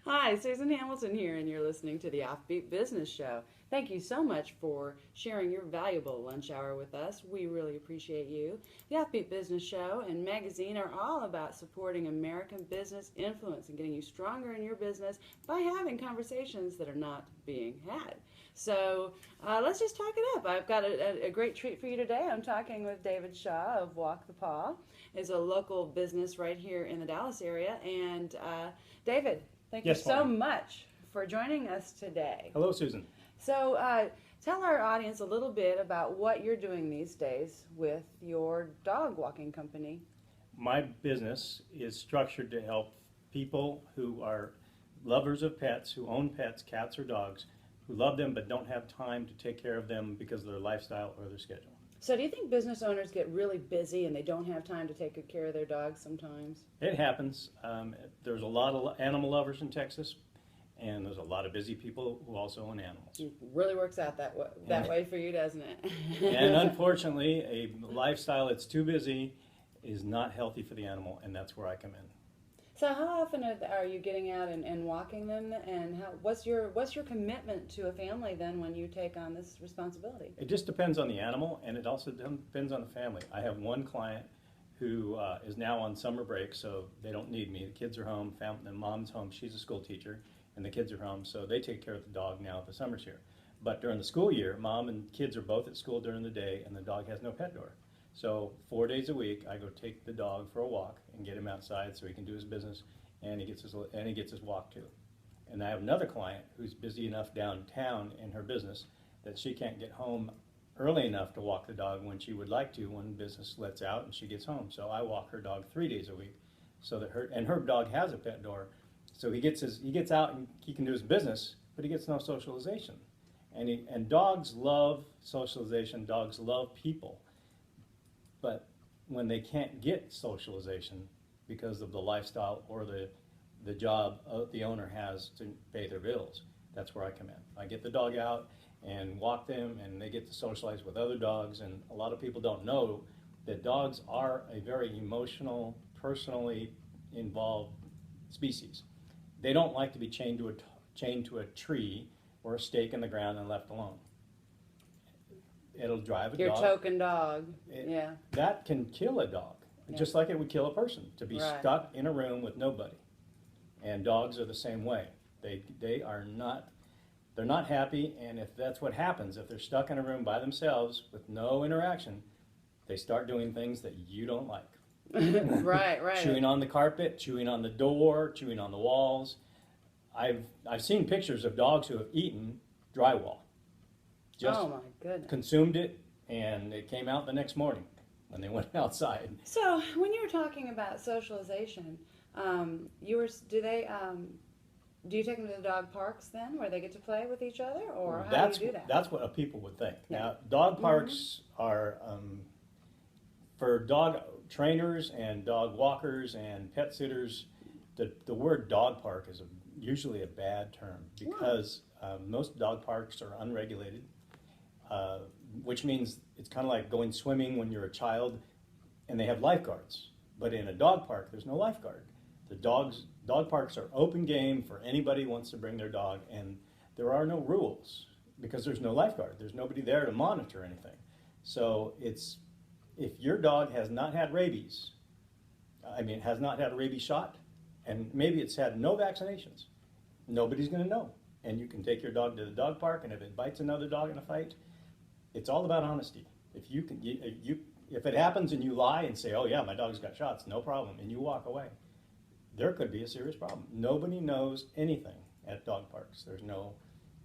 Hi, Susan Hamilton here, and you're listening to the Offbeat Business Show. Thank you so much for sharing your valuable lunch hour with us. We really appreciate you. The Offbeat Business Show and magazine are all about supporting American business influence and getting you stronger in your business by having conversations that are not being had. So let's just talk it up. I've got a great treat for you today. I'm talking with David Shaw of Walk the Paw. It's a local business right here in the Dallas area. And David, thank you Yes, so Marty. much for joining us today. Hello, Susan. So tell our audience a little bit about what you're doing these days with your dog walking company. My business is structured to help people who are lovers of pets, who own pets, cats or dogs, who love them but don't have time to take care of them because of their lifestyle or their schedule. So do you think business owners get really busy and they don't have time to take good care of their dogs sometimes? It happens. There's a lot of animal lovers in Texas, and there's a lot of busy people who also own animals. It really works out that way for you, doesn't it? And unfortunately, a lifestyle that's too busy is not healthy for the animal, and that's where I come in. So how often are you getting out and walking them, and what's your commitment to a family then when you take on this responsibility? It just depends on the animal, and it also depends on the family. I have one client who is now on summer break, so they don't need me. The kids are home, the mom's home, she's a school teacher, and the kids are home, so they take care of the dog now if the summer's here. But during the school year, mom and kids are both at school during the day, and the dog has no pet door. So 4 days a week, I go take the dog for a walk and get him outside so he can do his business, and he gets his walk too. And I have another client who's busy enough downtown in her business that she can't get home early enough to walk the dog when she would like to when business lets out and she gets home. So I walk her dog 3 days a week, so that her dog has a pet door, so he gets out and he can do his business, but he gets no socialization. And dogs love socialization. Dogs love people. But when they can't get socialization because of the lifestyle or the job the owner has to pay their bills, that's where I come in. I get the dog out and walk them, and they get to socialize with other dogs. And a lot of people don't know that dogs are a very emotional, personally involved species. They don't like to be chained to a tree or a stake in the ground and left alone. It'll drive a Your dog. token dog, yeah. That can kill a dog, Yeah. just like it would kill a person, to be Right. stuck in a room with nobody. And dogs are the same way. They're not happy, and if that's what happens, if they're stuck in a room by themselves with no interaction, they start doing things that you don't like. Right. Chewing on the carpet, chewing on the door, chewing on the walls. I've seen pictures of dogs who have eaten drywall. Just Oh my goodness. consumed it, and it came out the next morning when they went outside. So when you were talking about socialization, do you take them to the dog parks then, where they get to play with each other, or how do you do that? That's what people would think. Yeah. Now, dog parks are for dog trainers and dog walkers and pet sitters. The word dog park is usually a bad term because most dog parks are unregulated, which means it's kind of like going swimming when you're a child, and they have lifeguards. But in a dog park, there's no lifeguard. Dog parks are open game for anybody who wants to bring their dog, and there are no rules because there's no lifeguard. There's nobody there to monitor anything. So if your dog has not had rabies, has not had a rabies shot, and maybe it's had no vaccinations, nobody's going to know. And you can take your dog to the dog park, and if it bites another dog in a fight, it's all about honesty. If it happens and you lie and say, "Oh yeah, my dog's got shots," no problem, and you walk away, there could be a serious problem. Nobody knows anything at dog parks. There's no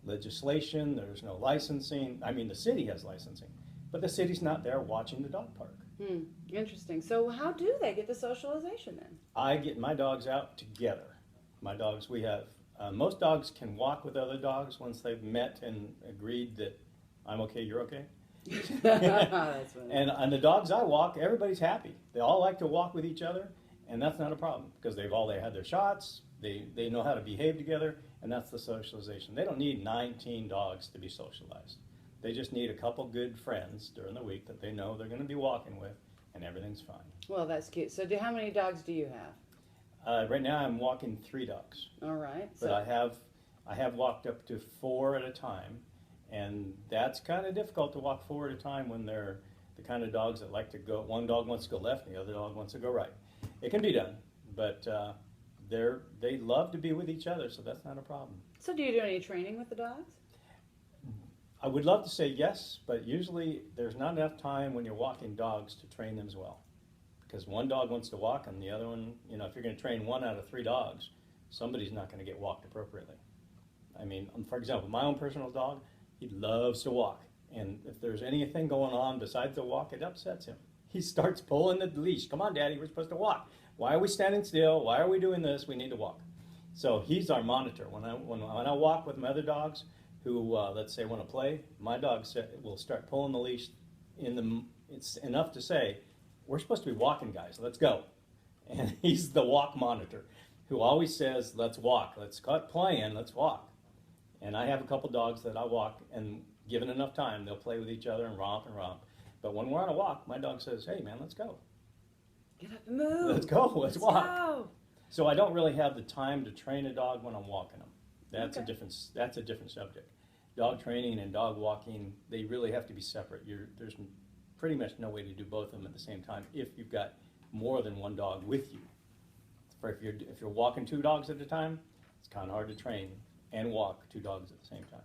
legislation. There's no licensing. The city has licensing, but the city's not there watching the dog park. Interesting. So how do they get the socialization then? I get my dogs out together. We have most dogs can walk with other dogs once they've met and agreed that I'm okay, you're okay. That's funny. And the dogs I walk, everybody's happy. They all like to walk with each other, and that's not a problem because they had their shots. They know how to behave together, and that's the socialization. They don't need 19 dogs to be socialized. They just need a couple good friends during the week that they know they're going to be walking with, and everything's fine. Well, that's cute. So how many dogs do you have? Right now I'm walking 3 dogs, All right. but I have walked up to 4 at a time, and that's kind of difficult to walk 4 at a time when they're the kind of dogs that like to go. One dog wants to go left, and the other dog wants to go right. It can be done, but they love to be with each other, so that's not a problem. So do you do any training with the dogs? I would love to say yes, but usually there's not enough time when you're walking dogs to train them as well. Because one dog wants to walk and the other one, if you're going to train 1 out of 3 dogs, somebody's not going to get walked appropriately. I mean, for example, my own personal dog, he loves to walk. And if there's anything going on besides the walk, it upsets him. He starts pulling the leash. Come on, Daddy, we're supposed to walk. Why are we standing still? Why are we doing this? We need to walk. So he's our monitor. When I walk with my other dogs who, let's say, want to play, my dog will start pulling the leash. It's enough to say, we're supposed to be walking, guys. Let's go. And he's the walk monitor who always says, let's walk. Let's cut playing. Let's walk. And I have a couple dogs that I walk, and given enough time, they'll play with each other and romp and romp. But when we're on a walk, my dog says, hey, man, let's go. Get up and move. Let's go. Let's walk. Go. So I don't really have the time to train a dog when I'm walking them. That's Okay. a different subject. Dog training and dog walking, they really have to be separate. There's pretty much no way to do both of them at the same time if you've got more than one dog with you. If you're walking 2 dogs at a time, it's kind of hard to train and walk 2 dogs at the same time.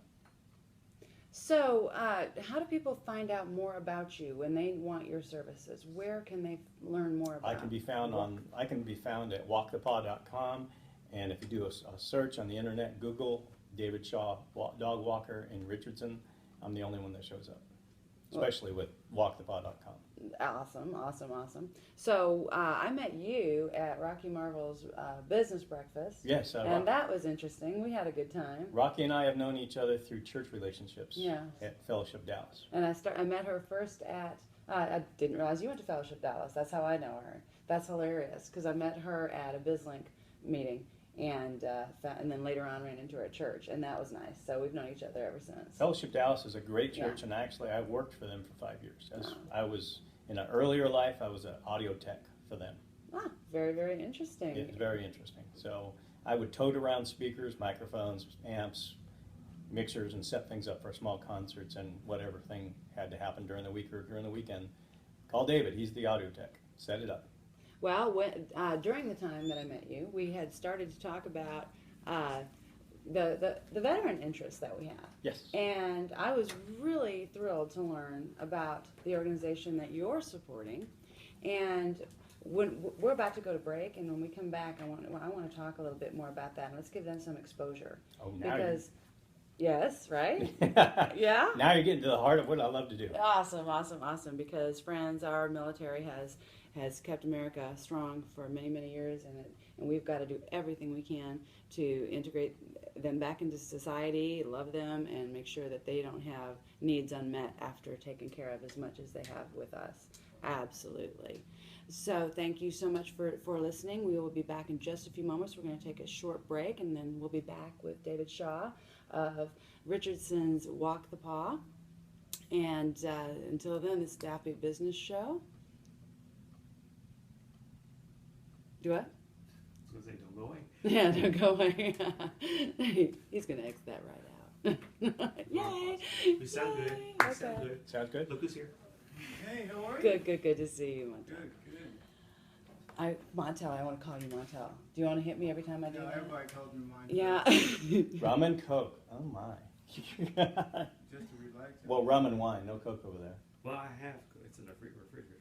So, how do people find out more about you when they want your services? Where can they learn more about? I can be found at walkthepaw.com, and if you do a search on the internet, Google David Shaw Dog Walker in Richardson, I'm the only one that shows up, especially with walkthepaw.com. Awesome. So, I met you at Rocky Marvel's business breakfast. Yes, and that was interesting. We had a good time. Rocky and I have known each other through church relationships at Fellowship Dallas. And I met her first at, I didn't realize you went to Fellowship Dallas. That's how I know her. That's hilarious, because I met her at a BizLink meeting, and then later on ran into her at church, and that was nice. So we've known each other ever since. Fellowship Dallas is a great church, and actually I worked for them for 5 years. I was, in an earlier life, I was an audio tech for them. Ah, very, very interesting. It's very interesting. So I would tote around speakers, microphones, amps, mixers, and set things up for small concerts and whatever thing had to happen during the week or during the weekend. Call David, he's the audio tech. Set it up. Well, during the time that I met you, we had started to talk about the veteran interests that we have. Yes. And I was really thrilled to learn about the organization that you're supporting. And when we're about to go to break, and when we come back, I want to talk a little bit more about that. And let's give them some exposure. Oh, now because yes, right? Yeah. Now you're getting to the heart of what I love to do. Awesome. Because, friends, our military has kept America strong for many, many years, and we've got to do everything we can to integrate them back into society, love them, and make sure that they don't have needs unmet after taken care of as much as they have with us. Absolutely. So thank you so much for listening. We will be back in just a few moments. We're going to take a short break, and then we'll be back with David Shaw of Richardson's Walk the Paw. And until then, this is the Offbeat Business Show. Do what? I was going to say, don't go away. Yeah, don't go away. He's going to exit that right out. Yay! We sound good. Yay. We sound Okay. good. Sounds good? Look who's here. Hey, how are you? Good to see you, Montel. Good. Montel, I want to call you Montel. Do you want to hit me every time I do No, that? everybody calls me mine. Yeah. Rum and Coke. Oh, my. Just to relax. Well, rum and wine. No Coke over there. Well, I have. It's in the refrigerator.